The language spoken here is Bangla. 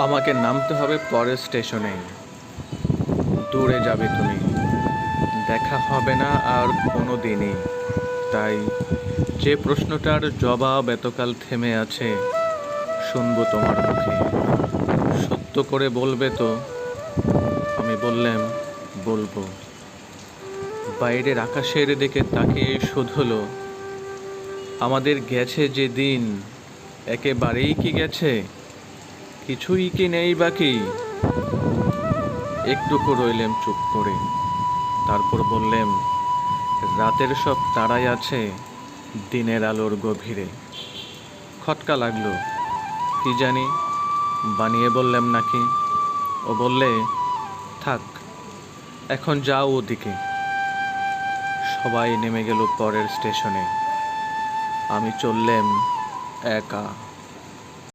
আমাকে নামতে হবে পরের স্টেশনে। দূরে যাবে তুমি, দেখা হবে না আর কোনো দিনই। তাই যে প্রশ্নটার জবাব এতকাল থেমে আছে, শুনবো তোমার মুখে। সত্য করে বলবে তো? আমি বললাম, বলবো। বাইরের আকাশের দিকে তাকিয়ে শুধলো, আমাদের গেছে যে দিন, একেবারেই কি গেছে? কিছুই কি নেই বাকি? একটুকু রইলেম চুপ করে, তারপর বললেম, রাতের সব তারাই আছে দিনের আলোর গভীরে। খটকা লাগলো, কি জানি বানিয়ে বললাম নাকি। ও বললে, থাক, এখন যাও ওদিকে। সবাই নেমে গেল পরের স্টেশনে, আমি চললেম একা।